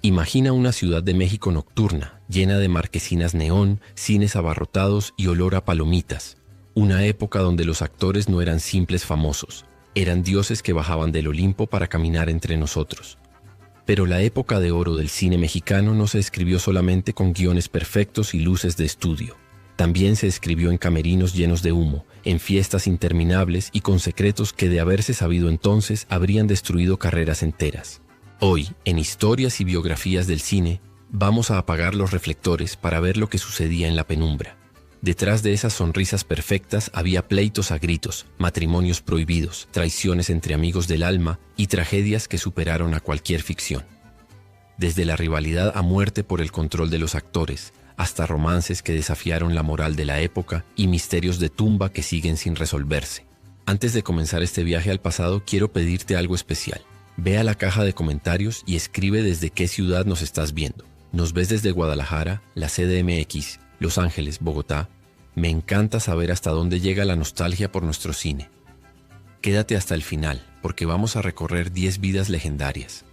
Imagina una Ciudad de México nocturna, llena de marquesinas neón, cines abarrotados y olor a palomitas. Una época donde los actores no eran simples famosos, eran dioses que bajaban del Olimpo para caminar entre nosotros. Pero la época de oro del cine mexicano no se escribió solamente con guiones perfectos y luces de estudio. También se escribió en camerinos llenos de humo, en fiestas interminables y con secretos que, de haberse sabido entonces, habrían destruido carreras enteras. Hoy, en Historias y Biografías del Cine, vamos a apagar los reflectores para ver lo que sucedía en la penumbra. Detrás de esas sonrisas perfectas había pleitos a gritos, matrimonios prohibidos, traiciones entre amigos del alma y tragedias que superaron a cualquier ficción. Desde la rivalidad a muerte por el control de los actores, hasta romances que desafiaron la moral de la época y misterios de tumba que siguen sin resolverse. Antes de comenzar este viaje al pasado, quiero pedirte algo especial. Ve a la caja de comentarios y escribe desde qué ciudad nos estás viendo. ¿Nos ves desde Guadalajara, la CDMX, Los Ángeles, Bogotá? Me encanta saber hasta dónde llega la nostalgia por nuestro cine. Quédate hasta el final, porque vamos a recorrer 10 vidas legendarias.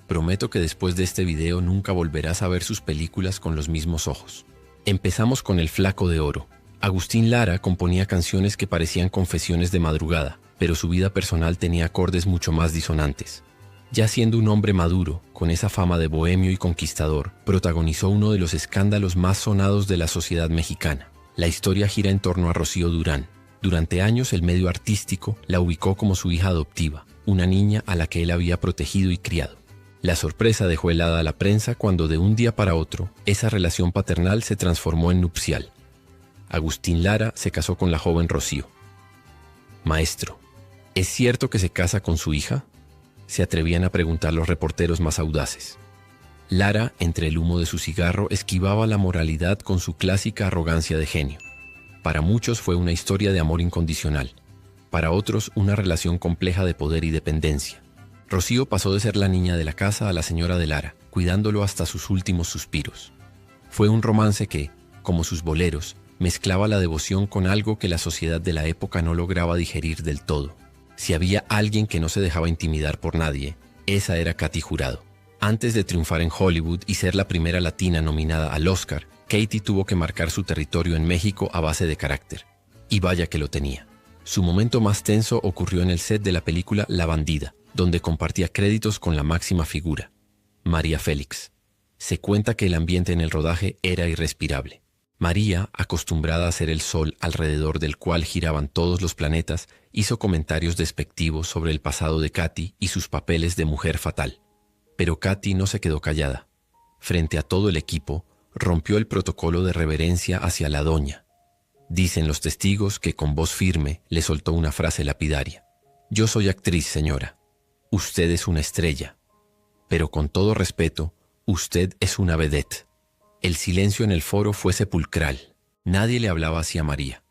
Prometo que después de este video nunca volverás a ver sus películas con los mismos ojos. Empezamos con El Flaco de Oro. Agustín Lara componía canciones que parecían confesiones de madrugada, pero su vida personal tenía acordes mucho más disonantes. Ya siendo un hombre maduro, con esa fama de bohemio y conquistador, protagonizó uno de los escándalos más sonados de la sociedad mexicana. La historia gira en torno a Rocío Durán. Durante años el medio artístico la ubicó como su hija adoptiva, una niña a la que él había protegido y criado. La sorpresa dejó helada a la prensa cuando de un día para otro, esa relación paternal se transformó en nupcial. Agustín Lara se casó con la joven Rocío. Maestro, ¿es cierto que se casa con su hija?, se atrevían a preguntar los reporteros más audaces. Lara, entre el humo de su cigarro, esquivaba la moralidad con su clásica arrogancia de genio. Para muchos fue una historia de amor incondicional. Para otros, una relación compleja de poder y dependencia. Rocío pasó de ser la niña de la casa a la señora de Lara, cuidándolo hasta sus últimos suspiros. Fue un romance que, como sus boleros, mezclaba la devoción con algo que la sociedad de la época no lograba digerir del todo. Si había alguien que no se dejaba intimidar por nadie, esa era Katy Jurado. Antes de triunfar en Hollywood y ser la primera latina nominada al Oscar, Katy tuvo que marcar su territorio en México a base de carácter. Y vaya que lo tenía. Su momento más tenso ocurrió en el set de la película La Bandida, donde compartía créditos con la máxima figura, María Félix. Se cuenta que el ambiente en el rodaje era irrespirable. María, acostumbrada a ser el sol alrededor del cual giraban todos los planetas, hizo comentarios despectivos sobre el pasado de Katy y sus papeles de mujer fatal. Pero Katy no se quedó callada. Frente a todo el equipo, rompió el protocolo de reverencia hacia la doña. Dicen los testigos que con voz firme le soltó una frase lapidaria. «Yo soy actriz, señora. Usted es una estrella. Pero con todo respeto, usted es una vedette». El silencio en el foro fue sepulcral. Nadie le hablaba hacia María.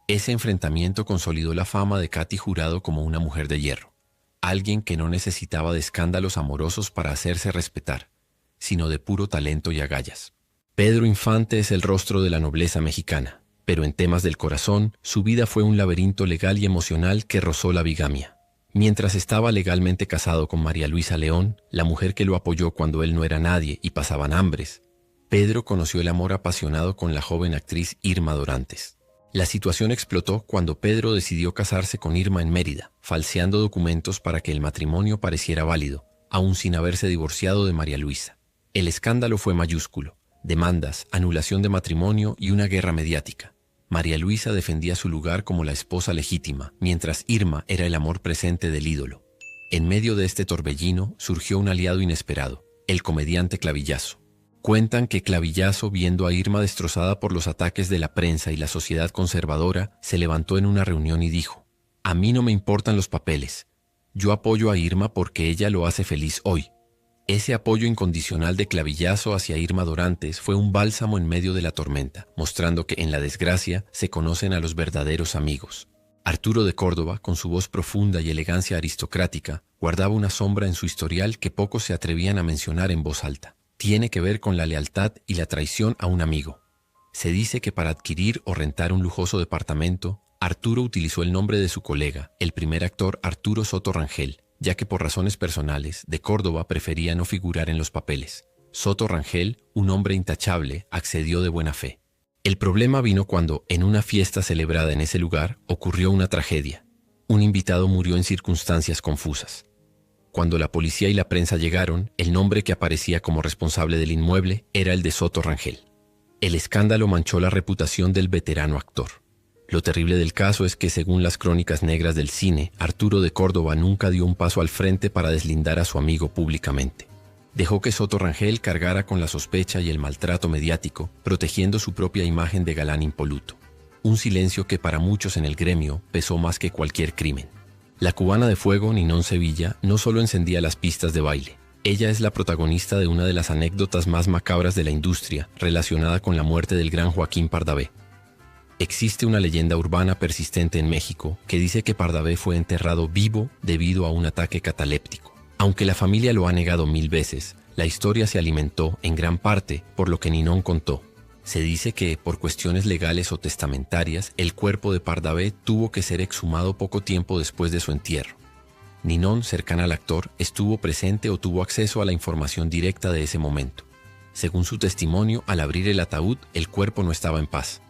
Ese enfrentamiento consolidó la fama de Katy Jurado como una mujer de hierro. Alguien que no necesitaba de escándalos amorosos para hacerse respetar, sino de puro talento y agallas. Pedro Infante es el rostro de la nobleza mexicana, pero en temas del corazón, su vida fue un laberinto legal y emocional que rozó la bigamia. Mientras estaba legalmente casado con María Luisa León, la mujer que lo apoyó cuando él no era nadie y pasaban hambres, Pedro conoció el amor apasionado con la joven actriz Irma Dorantes. La situación explotó cuando Pedro decidió casarse con Irma en Mérida, falseando documentos para que el matrimonio pareciera válido, aún sin haberse divorciado de María Luisa. El escándalo fue mayúsculo: demandas, anulación de matrimonio y una guerra mediática. María Luisa defendía su lugar como la esposa legítima, mientras Irma era el amor presente del ídolo. En medio de este torbellino surgió un aliado inesperado, el comediante Clavillazo. Cuentan que Clavillazo, viendo a Irma destrozada por los ataques de la prensa y la sociedad conservadora, se levantó en una reunión y dijo: «A mí no me importan los papeles. Yo apoyo a Irma porque ella lo hace feliz hoy». Ese apoyo incondicional de Clavillazo hacia Irma Dorantes fue un bálsamo en medio de la tormenta, mostrando que en la desgracia se conocen a los verdaderos amigos. Arturo de Córdoba, con su voz profunda y elegancia aristocrática, guardaba una sombra en su historial que pocos se atrevían a mencionar en voz alta. Tiene que ver con la lealtad y la traición a un amigo. Se dice que para adquirir o rentar un lujoso departamento, Arturo utilizó el nombre de su colega, el primer actor Arturo Soto Rangel, ya que por razones personales, de Córdoba prefería no figurar en los papeles. Soto Rangel, un hombre intachable, accedió de buena fe. El problema vino cuando, en una fiesta celebrada en ese lugar, ocurrió una tragedia. Un invitado murió en circunstancias confusas. Cuando la policía y la prensa llegaron, el nombre que aparecía como responsable del inmueble era el de Soto Rangel. El escándalo manchó la reputación del veterano actor. Lo terrible del caso es que, según las crónicas negras del cine, Arturo de Córdoba nunca dio un paso al frente para deslindar a su amigo públicamente. Dejó que Soto Rangel cargara con la sospecha y el maltrato mediático, protegiendo su propia imagen de galán impoluto. Un silencio que para muchos en el gremio pesó más que cualquier crimen. La cubana de fuego, Ninón Sevilla, no solo encendía las pistas de baile. Ella es la protagonista de una de las anécdotas más macabras de la industria, relacionada con la muerte del gran Joaquín Pardavé. Existe una leyenda urbana persistente en México que dice que Pardavé fue enterrado vivo debido a un ataque cataléptico. Aunque la familia lo ha negado 1000 veces, la historia se alimentó, en gran parte, por lo que Ninón contó. Se dice que, por cuestiones legales o testamentarias, el cuerpo de Pardavé tuvo que ser exhumado poco tiempo después de su entierro. Ninón, cercana al actor, estuvo presente o tuvo acceso a la información directa de ese momento. Según su testimonio, al abrir el ataúd, el cuerpo no estaba en paz.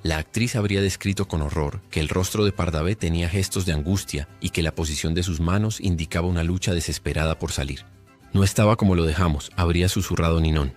La actriz habría descrito con horror que el rostro de Pardavé tenía gestos de angustia y que la posición de sus manos indicaba una lucha desesperada por salir. No estaba como lo dejamos, habría susurrado Ninón.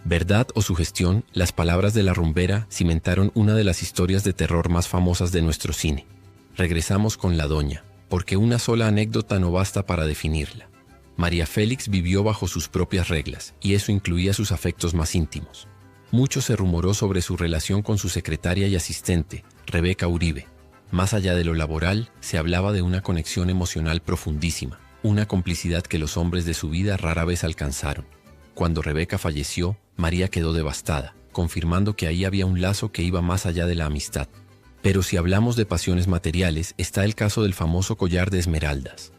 Verdad o sugestión, las palabras de la rumbera cimentaron una de las historias de terror más famosas de nuestro cine. Regresamos con la doña, porque una sola anécdota no basta para definirla. María Félix vivió bajo sus propias reglas, y eso incluía sus afectos más íntimos. Mucho se rumoró sobre su relación con su secretaria y asistente, Rebeca Uribe. Más allá de lo laboral, se hablaba de una conexión emocional profundísima, una complicidad que los hombres de su vida rara vez alcanzaron. Cuando Rebeca falleció, María quedó devastada, confirmando que ahí había un lazo que iba más allá de la amistad. Pero si hablamos de pasiones materiales, está el caso del famoso collar de esmeraldas.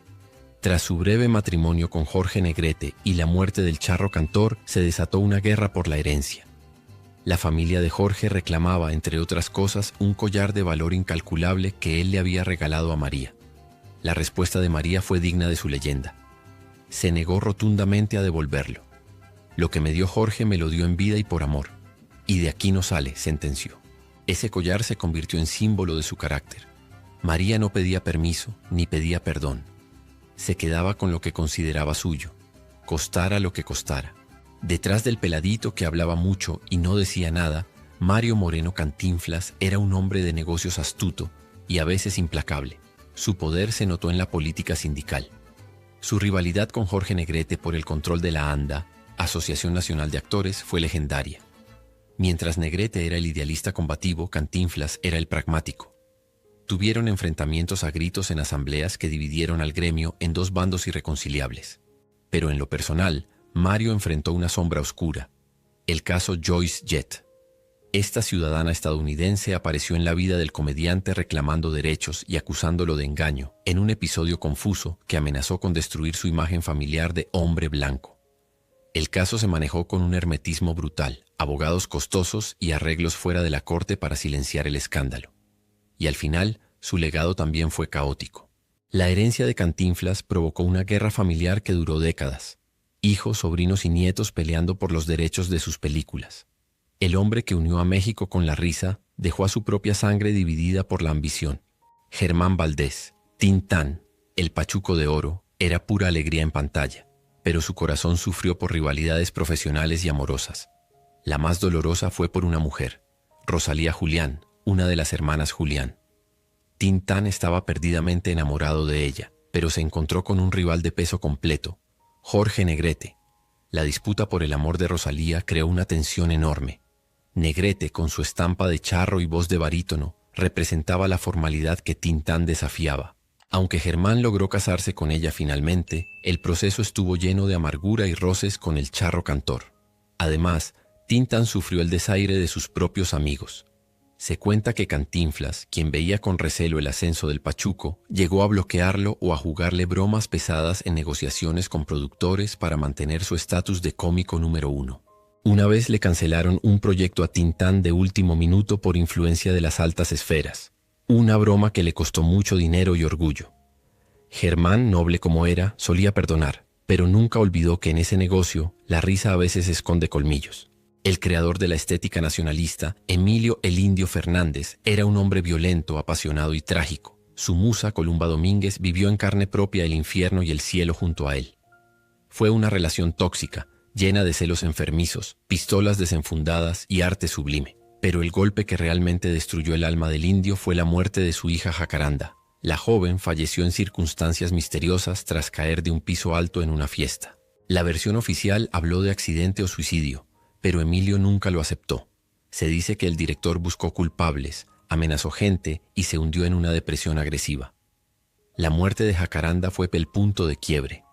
Tras su breve matrimonio con Jorge Negrete y la muerte del charro cantor, se desató una guerra por la herencia. La familia de Jorge reclamaba, entre otras cosas, un collar de valor incalculable que él le había regalado a María. La respuesta de María fue digna de su leyenda. Se negó rotundamente a devolverlo. Lo que me dio Jorge me lo dio en vida y por amor. Y de aquí no sale, sentenció. Ese collar se convirtió en símbolo de su carácter. María no pedía permiso ni pedía perdón. Se quedaba con lo que consideraba suyo, costara lo que costara. Detrás del peladito que hablaba mucho y no decía nada, Mario Moreno Cantinflas era un hombre de negocios astuto y a veces implacable. Su poder se notó en la política sindical. Su rivalidad con Jorge Negrete por el control de la ANDA, Asociación Nacional de Actores, fue legendaria. Mientras Negrete era el idealista combativo, Cantinflas era el pragmático. Tuvieron enfrentamientos a gritos en asambleas que dividieron al gremio en dos bandos irreconciliables. Pero en lo personal, Mario enfrentó una sombra oscura, el caso Joyce Jett. Esta ciudadana estadounidense apareció en la vida del comediante reclamando derechos y acusándolo de engaño, en un episodio confuso que amenazó con destruir su imagen familiar de hombre blanco. El caso se manejó con un hermetismo brutal, abogados costosos y arreglos fuera de la corte para silenciar el escándalo. Y al final, su legado también fue caótico. La herencia de Cantinflas provocó una guerra familiar que duró décadas. Hijos, sobrinos y nietos peleando por los derechos de sus películas. El hombre que unió a México con la risa dejó a su propia sangre dividida por la ambición. Germán Valdés, Tintán, el Pachuco de Oro, era pura alegría en pantalla, pero su corazón sufrió por rivalidades profesionales y amorosas. La más dolorosa fue por una mujer, Rosalía Julián, una de las hermanas Julián. Tintán estaba perdidamente enamorado de ella, pero se encontró con un rival de peso completo, Jorge Negrete. La disputa por el amor de Rosalía creó una tensión enorme. Negrete, con su estampa de charro y voz de barítono, representaba la formalidad que Tintán desafiaba. Aunque Germán logró casarse con ella finalmente, el proceso estuvo lleno de amargura y roces con el charro cantor. Además, Tintán sufrió el desaire de sus propios amigos. Se cuenta que Cantinflas, quien veía con recelo el ascenso del Pachuco, llegó a bloquearlo o a jugarle bromas pesadas en negociaciones con productores para mantener su estatus de cómico número 1. Una vez le cancelaron un proyecto a Tintán de último minuto por influencia de las altas esferas. Una broma que le costó mucho dinero y orgullo. Germán, noble como era, solía perdonar, pero nunca olvidó que en ese negocio la risa a veces esconde colmillos. El creador de la estética nacionalista, Emilio el Indio Fernández, era un hombre violento, apasionado y trágico. Su musa, Columba Domínguez, vivió en carne propia el infierno y el cielo junto a él. Fue una relación tóxica, llena de celos enfermizos, pistolas desenfundadas y arte sublime. Pero el golpe que realmente destruyó el alma del indio fue la muerte de su hija Jacaranda. La joven falleció en circunstancias misteriosas tras caer de un piso alto en una fiesta. La versión oficial habló de accidente o suicidio, pero Emilio nunca lo aceptó. Se dice que el director buscó culpables, amenazó gente y se hundió en una depresión agresiva. La muerte de Jacaranda fue el punto de quiebre.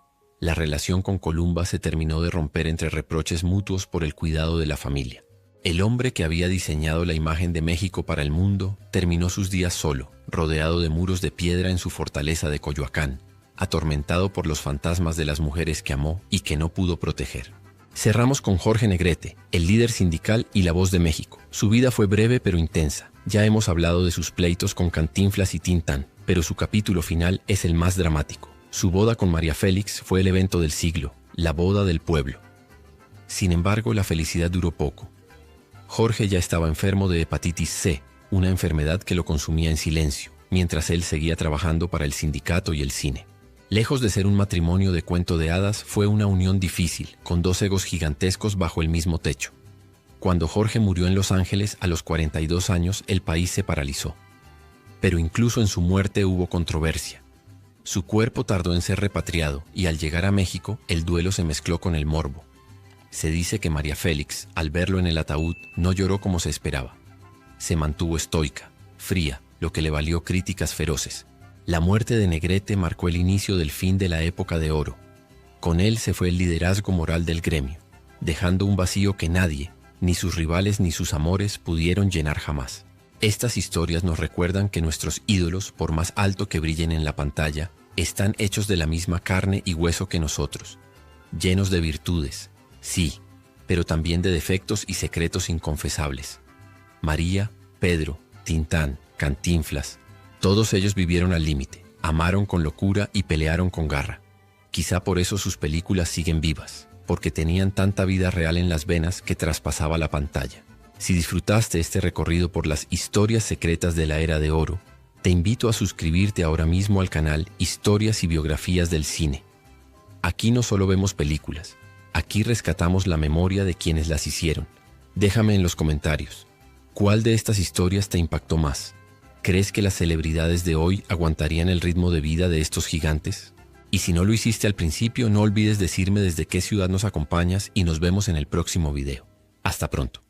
La relación con Columba se terminó de romper entre reproches mutuos por el cuidado de la familia. El hombre que había diseñado la imagen de México para el mundo terminó sus días solo, rodeado de muros de piedra en su fortaleza de Coyoacán, atormentado por los fantasmas de las mujeres que amó y que no pudo proteger. Cerramos con Jorge Negrete, el líder sindical y la voz de México. Su vida fue breve pero intensa. Ya hemos hablado de sus pleitos con Cantinflas y Tintán, pero su capítulo final es el más dramático. Su boda con María Félix fue el evento del siglo, la boda del pueblo. Sin embargo, la felicidad duró poco. Jorge ya estaba enfermo de hepatitis C, una enfermedad que lo consumía en silencio, mientras él seguía trabajando para el sindicato y el cine. Lejos de ser un matrimonio de cuento de hadas, fue una unión difícil, con dos egos gigantescos bajo el mismo techo. Cuando Jorge murió en Los Ángeles a los 42 años, el país se paralizó. Pero incluso en su muerte hubo controversia. Su cuerpo tardó en ser repatriado y al llegar a México, el duelo se mezcló con el morbo. Se dice que María Félix, al verlo en el ataúd, no lloró como se esperaba. Se mantuvo estoica, fría, lo que le valió críticas feroces. La muerte de Negrete marcó el inicio del fin de la época de oro. Con él se fue el liderazgo moral del gremio, dejando un vacío que nadie, ni sus rivales ni sus amores, pudieron llenar jamás. Estas historias nos recuerdan que nuestros ídolos, por más alto que brillen en la pantalla, están hechos de la misma carne y hueso que nosotros, llenos de virtudes, sí, pero también de defectos y secretos inconfesables. María, Pedro, Tintán, Cantinflas, todos ellos vivieron al límite, amaron con locura y pelearon con garra. Quizá por eso sus películas siguen vivas, porque tenían tanta vida real en las venas que traspasaba la pantalla. Si disfrutaste este recorrido por las historias secretas de la Era de Oro, te invito a suscribirte ahora mismo al canal Historias y Biografías del Cine. Aquí no solo vemos películas, aquí rescatamos la memoria de quienes las hicieron. Déjame en los comentarios, ¿cuál de estas historias te impactó más? ¿Crees que las celebridades de hoy aguantarían el ritmo de vida de estos gigantes? Y si no lo hiciste al principio, no olvides decirme desde qué ciudad nos acompañas y nos vemos en el próximo video. Hasta pronto.